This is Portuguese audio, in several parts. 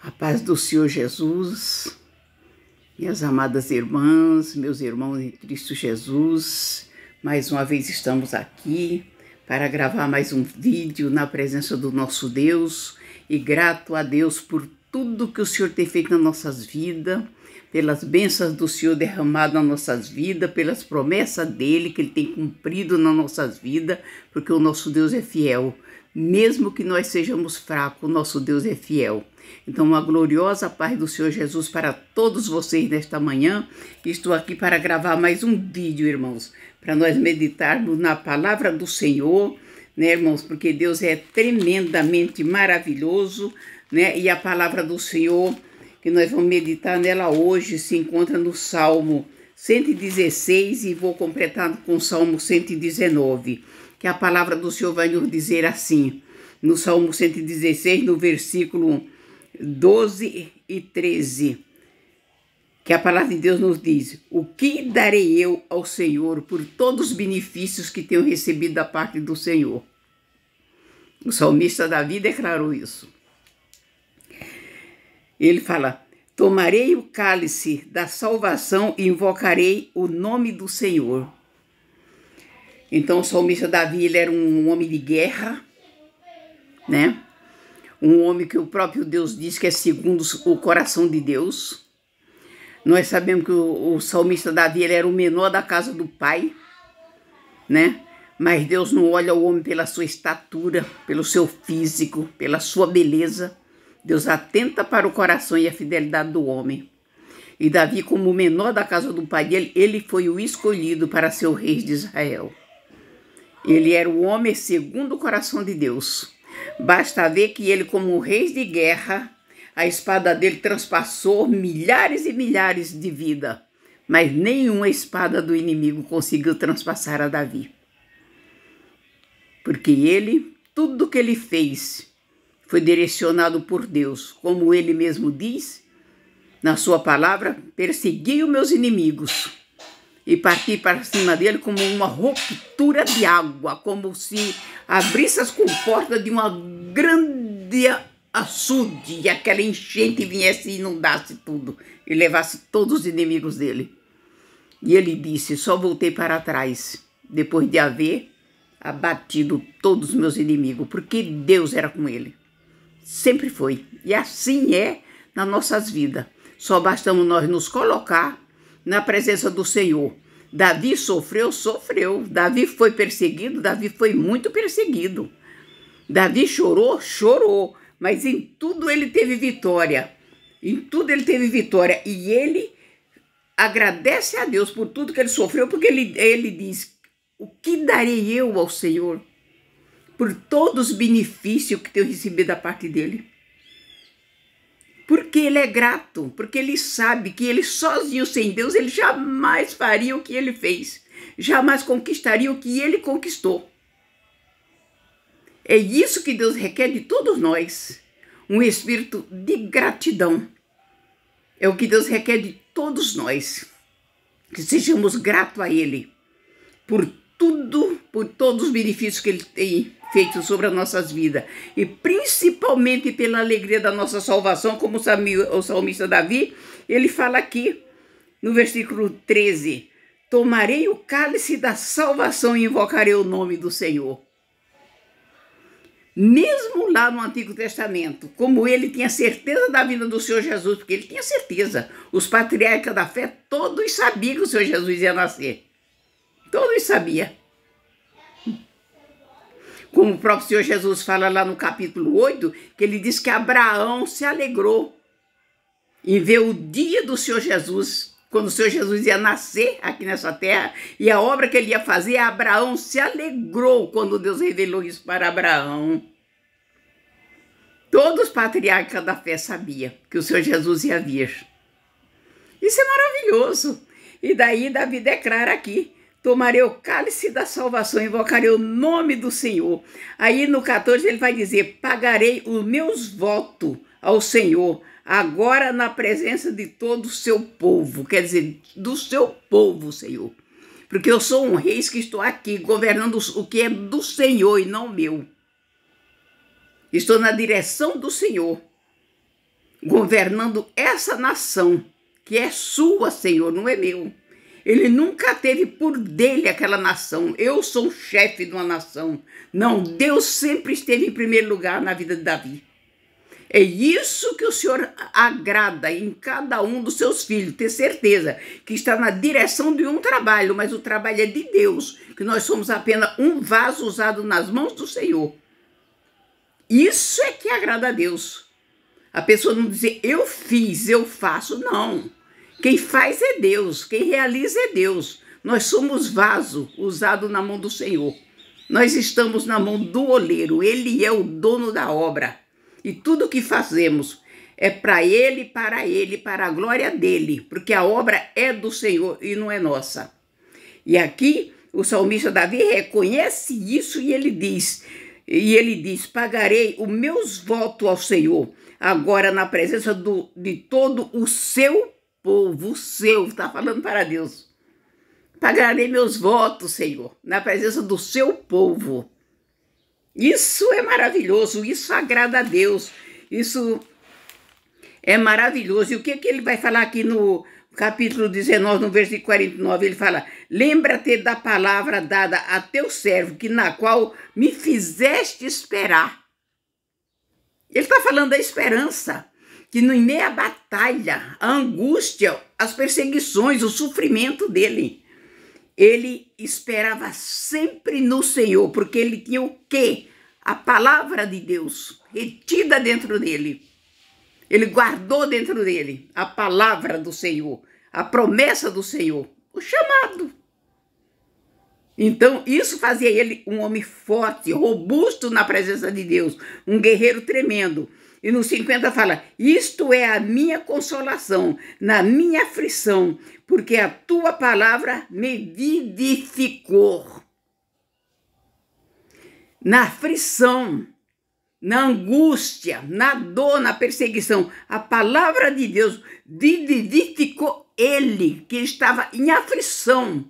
A paz do Senhor Jesus, minhas amadas irmãs, meus irmãos em Cristo Jesus, mais uma vez estamos aqui para gravar mais um vídeo na presença do nosso Deus e grato a Deus por tudo que o Senhor tem feito nas nossas vidas, pelas bênçãos do Senhor derramadas nas nossas vidas, pelas promessas dEle que Ele tem cumprido nas nossas vidas, porque o nosso Deus é fiel. Mesmo que nós sejamos fracos, o nosso Deus é fiel. Então, uma gloriosa paz do Senhor Jesus para todos vocês nesta manhã. Estou aqui para gravar mais um vídeo, irmãos, para nós meditarmos na palavra do Senhor, né, irmãos? Porque Deus é tremendamente maravilhoso, né? E a palavra do Senhor, que nós vamos meditar nela hoje, se encontra no Salmo 116 e vou completar com o Salmo 119. Que a palavra do Senhor vai nos dizer assim, no Salmo 116, no versículo 12 e 13, que a palavra de Deus nos diz: o que darei eu ao Senhor por todos os benefícios que tenho recebido da parte do Senhor? O salmista Davi declarou isso. Ele fala: tomarei o cálice da salvação e invocarei o nome do Senhor. Então, o salmista Davi, ele era um homem de guerra, né? Um homem que o próprio Deus diz que é segundo o coração de Deus. Nós sabemos que o salmista Davi, ele era o menor da casa do pai, né? Mas Deus não olha o homem pela sua estatura, pelo seu físico, pela sua beleza. Deus atenta para o coração e a fidelidade do homem. E Davi, como o menor da casa do pai dele, ele foi o escolhido para ser o rei de Israel. Ele era o homem segundo o coração de Deus. Basta ver que ele, como rei de guerra, a espada dele transpassou milhares e milhares de vidas, mas nenhuma espada do inimigo conseguiu transpassar a Davi. Porque ele, tudo que ele fez, foi direcionado por Deus. Como ele mesmo diz, na sua palavra: persegui os meus inimigos e parti para cima dele como uma ruptura de água, como se abrisse as comportas de uma grande açude e aquela enchente viesse e inundasse tudo e levasse todos os inimigos dele. E ele disse: só voltei para trás depois de haver abatido todos os meus inimigos, porque Deus era com ele. Sempre foi. E assim é nas nossas vidas. Só bastamos nós nos colocar na presença do Senhor. Davi sofreu. Davi foi perseguido, Davi foi muito perseguido. Davi chorou, mas em tudo ele teve vitória. Em tudo ele teve vitória. E ele agradece a Deus por tudo que ele sofreu, porque ele diz: o que darei eu ao Senhor por todos os benefícios que tenho recebido da parte dele? Porque ele é grato, porque ele sabe que ele sozinho, sem Deus, ele jamais faria o que ele fez. Jamais conquistaria o que ele conquistou. É isso que Deus requer de todos nós. Um espírito de gratidão. É o que Deus requer de todos nós. Que sejamos gratos a Ele por tudo, por todos os benefícios que Ele tem feito sobre as nossas vidas, e principalmente pela alegria da nossa salvação, como o salmista Davi, ele fala aqui no versículo 13: tomarei o cálice da salvação e invocarei o nome do Senhor. Mesmo lá no Antigo Testamento, como ele tinha certeza da vinda do Senhor Jesus, porque ele tinha certeza, os patriarcas da fé todos sabiam que o Senhor Jesus ia nascer. Todos sabiam. Como o próprio Senhor Jesus fala lá no capítulo 8, que ele diz que Abraão se alegrou em ver o dia do Senhor Jesus, quando o Senhor Jesus ia nascer aqui nessa terra, e a obra que ele ia fazer, Abraão se alegrou quando Deus revelou isso para Abraão. Todos os patriarcas da fé sabiam que o Senhor Jesus ia vir. Isso é maravilhoso. E daí Davi declara aqui: tomarei o cálice da salvação e invocarei o nome do Senhor. Aí no 14 ele vai dizer: pagarei os meus votos ao Senhor, agora na presença de todo o seu povo. Quer dizer, do seu povo, Senhor. Porque eu sou um rei que estou aqui governando o que é do Senhor e não meu. Estou na direção do Senhor. governando essa nação, que é sua, Senhor, não é meu. Ele nunca teve por dele aquela nação. Eu sou o chefe de uma nação. Não, Deus sempre esteve em primeiro lugar na vida de Davi. É isso que o Senhor agrada em cada um dos seus filhos, ter certeza que está na direção de um trabalho, mas o trabalho é de Deus, que nós somos apenas um vaso usado nas mãos do Senhor. Isso é que agrada a Deus. A pessoa não dizer, eu fiz, eu faço, não. Quem faz é Deus, quem realiza é Deus. Nós somos vaso usado na mão do Senhor. Nós estamos na mão do oleiro, Ele é o dono da obra. E tudo que fazemos é para Ele, para a glória dEle, porque a obra é do Senhor e não é nossa. E aqui o salmista Davi reconhece isso e ele diz, pagarei os meus votos ao Senhor, agora na presença de todo o seu povo, o seu, está falando para Deus. Pagarei meus votos, Senhor, na presença do seu povo. Isso é maravilhoso, isso agrada a Deus, isso é maravilhoso. E o que ele vai falar aqui no capítulo 19, no versículo 49? Ele fala, lembra-te da palavra dada a teu servo, que na qual me fizeste esperar. Ele está falando da esperança, que no meio à batalha, a angústia, as perseguições, o sofrimento dele, ele esperava sempre no Senhor, porque ele tinha o quê? A palavra de Deus retida dentro dele. Ele guardou dentro dele a palavra do Senhor, a promessa do Senhor, o chamado. Então, isso fazia ele um homem forte, robusto na presença de Deus, um guerreiro tremendo. E no 50 fala, isto é a minha consolação, na minha aflição, porque a tua palavra me vivificou. Na aflição, na angústia, na dor, na perseguição, a palavra de Deus vivificou ele, que estava em aflição.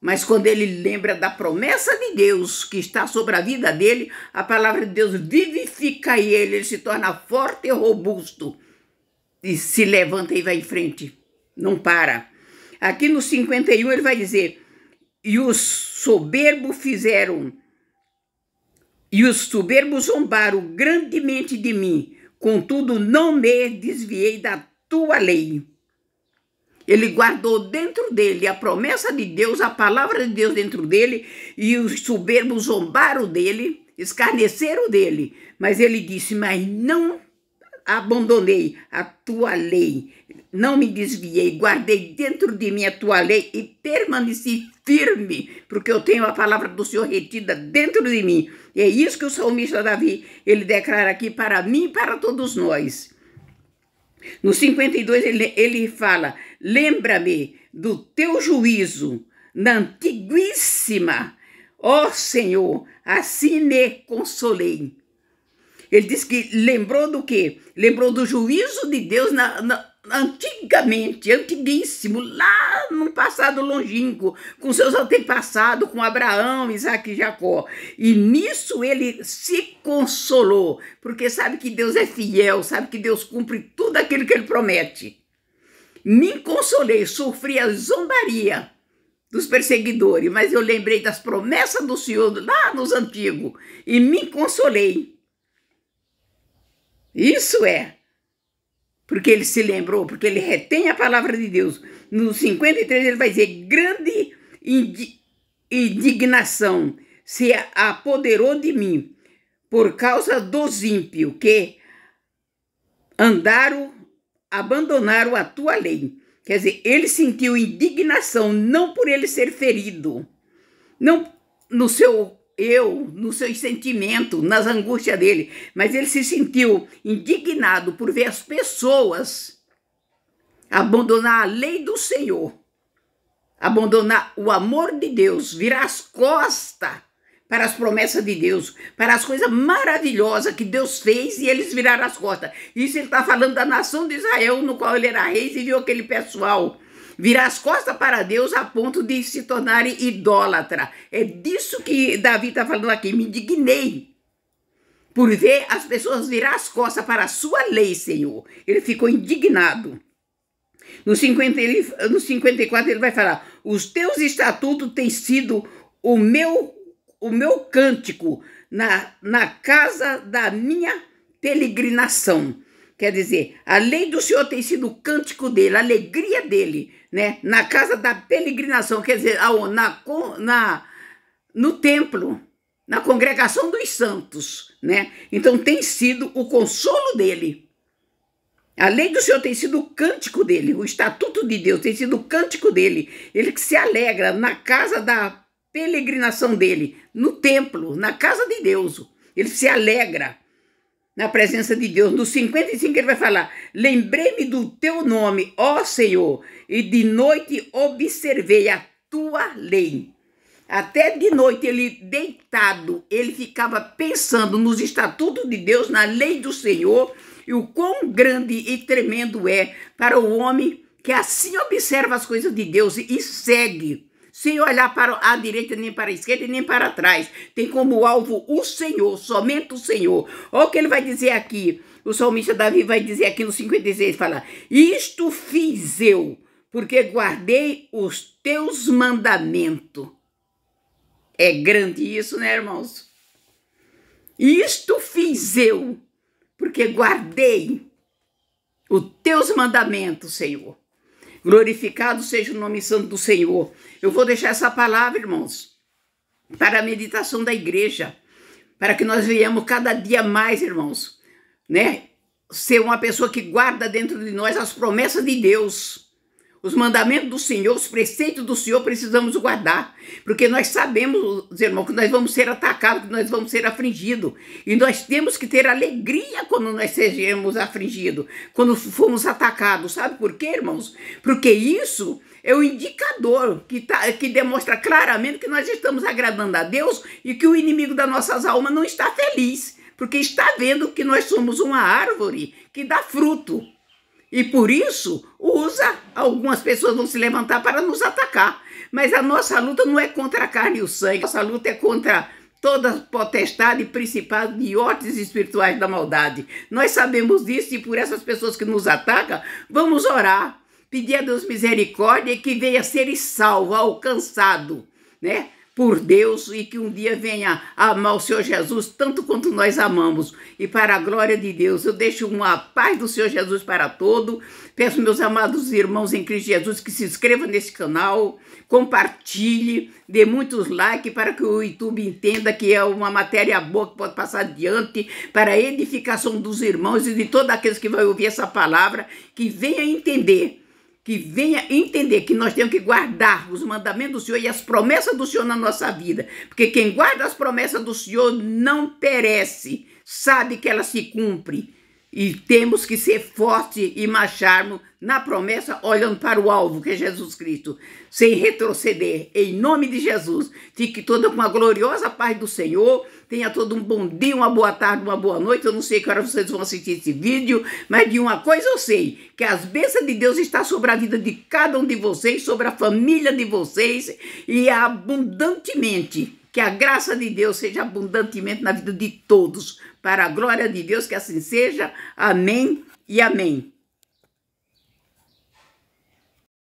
Mas quando ele lembra da promessa de Deus que está sobre a vida dele, a palavra de Deus vivifica ele se torna forte e robusto. E se levanta e vai em frente, não para. Aqui no 51 ele vai dizer, e os soberbos zombaram grandemente de mim, contudo não me desviei da tua lei. Ele guardou dentro dele a promessa de Deus, a palavra de Deus dentro dele, e os soberbos zombaram dele, escarneceram dele. Mas ele disse, mas não abandonei a tua lei, não me desviei, guardei dentro de mim a tua lei e permaneci firme, porque eu tenho a palavra do Senhor retida dentro de mim. E é isso que o salmista Davi, ele declara aqui para mim e para todos nós. No 52 ele fala, lembra-me do teu juízo na antiguíssima, ó Senhor, assim me consolei. Ele diz que lembrou do quê? Lembrou do juízo de Deus antiguíssimo, lá no passado longínquo, com seus antepassados, com Abraão, Isaac e Jacó. E nisso ele se consolou, porque sabe que Deus é fiel, sabe que Deus cumpre tudo aquilo que ele promete. Me consolei, sofri a zombaria dos perseguidores, mas eu lembrei das promessas do Senhor lá nos antigos e me consolei. Isso é, porque ele se lembrou, porque ele retém a palavra de Deus. No 53 ele vai dizer, grande indignação se apoderou de mim por causa dos ímpios que abandonaram a tua lei. Quer dizer, ele sentiu indignação, não por ele ser ferido, não no seu nos seus sentimentos, nas angústias dele, mas ele se sentiu indignado por ver as pessoas abandonar a lei do Senhor, abandonar o amor de Deus, virar as costas para as promessas de Deus, para as coisas maravilhosas que Deus fez, e eles viraram as costas. Isso ele está falando da nação de Israel, no qual ele era rei, e viu aquele pessoal virar as costas para Deus a ponto de se tornarem idólatra. É disso que Davi está falando aqui, me indignei. por ver as pessoas virar as costas para a sua lei, Senhor. Ele ficou indignado. No 54 ele vai falar: os teus estatutos têm sido o meu cântico na casa da minha peregrinação. Quer dizer, a lei do Senhor tem sido o cântico dele, a alegria dele, né? Na casa da peregrinação, quer dizer, no templo, na congregação dos santos, né? Então tem sido o consolo dele. A lei do Senhor tem sido o cântico dele, o estatuto de Deus tem sido o cântico dele. Ele que se alegra na casa da peregrinação dele, no templo, na casa de Deus. Ele se alegra na presença de Deus. No 55 ele vai falar: lembrei-me do teu nome, ó Senhor, e de noite observei a tua lei. Até de noite, ele deitado, ele ficava pensando nos estatutos de Deus, na lei do Senhor, e o quão grande e tremendo é para o homem que assim observa as coisas de Deus e segue, sem olhar para a direita, nem para a esquerda, nem para trás. Tem como alvo o Senhor, somente o Senhor. Olha o que ele vai dizer aqui. O salmista Davi vai dizer aqui no 56, fala: isto fiz eu, porque guardei os teus mandamentos. É grande isso, né, irmãos? Isto fiz eu, porque guardei os teus mandamentos, Senhor. Glorificado seja o nome santo do Senhor. Eu vou deixar essa palavra, irmãos, para a meditação da igreja, para que nós venhamos cada dia mais, irmãos, né? Ser uma pessoa que guarda dentro de nós as promessas de Deus. Os mandamentos do Senhor, os preceitos do Senhor, precisamos guardar. Porque nós sabemos, irmãos, que nós vamos ser atacados, que nós vamos ser afligidos. E nós temos que ter alegria quando nós sejamos afligidos, quando fomos atacados. Sabe por quê, irmãos? Porque isso é o indicador que demonstra claramente que nós estamos agradando a Deus e que o inimigo das nossas almas não está feliz. Porque está vendo que nós somos uma árvore que dá fruto. E por isso, algumas pessoas vão se levantar para nos atacar. Mas a nossa luta não é contra a carne e o sangue. A nossa luta é contra toda potestade e principado de hortes espirituais da maldade. Nós sabemos disso e por essas pessoas que nos atacam, vamos orar. Pedir a Deus misericórdia e que venha ser salvo, alcançado, né? Por Deus, e que um dia venha amar o Senhor Jesus tanto quanto nós amamos. E para a glória de Deus, eu deixo uma paz do Senhor Jesus para todo. Peço, meus amados irmãos em Cristo Jesus, que se inscrevam nesse canal, compartilhe, dê muitos likes para que o YouTube entenda que é uma matéria boa que pode passar adiante para a edificação dos irmãos e de todos aqueles que vão ouvir essa palavra, que venha entender que nós temos que guardar os mandamentos do Senhor e as promessas do Senhor na nossa vida. Porque quem guarda as promessas do Senhor não perece, sabe que ela se cumpre. E temos que ser fortes e marcharmos na promessa, olhando para o alvo, que é Jesus Cristo, sem retroceder. Em nome de Jesus, fique toda com a gloriosa paz do Senhor. Tenha todo um bom dia, uma boa tarde, uma boa noite. Eu não sei que hora vocês vão assistir esse vídeo, mas de uma coisa eu sei, que as bênçãos de Deus estão sobre a vida de cada um de vocês, sobre a família de vocês, e abundantemente. Que a graça de Deus seja abundantemente na vida de todos. Para a glória de Deus, que assim seja. Amém e amém.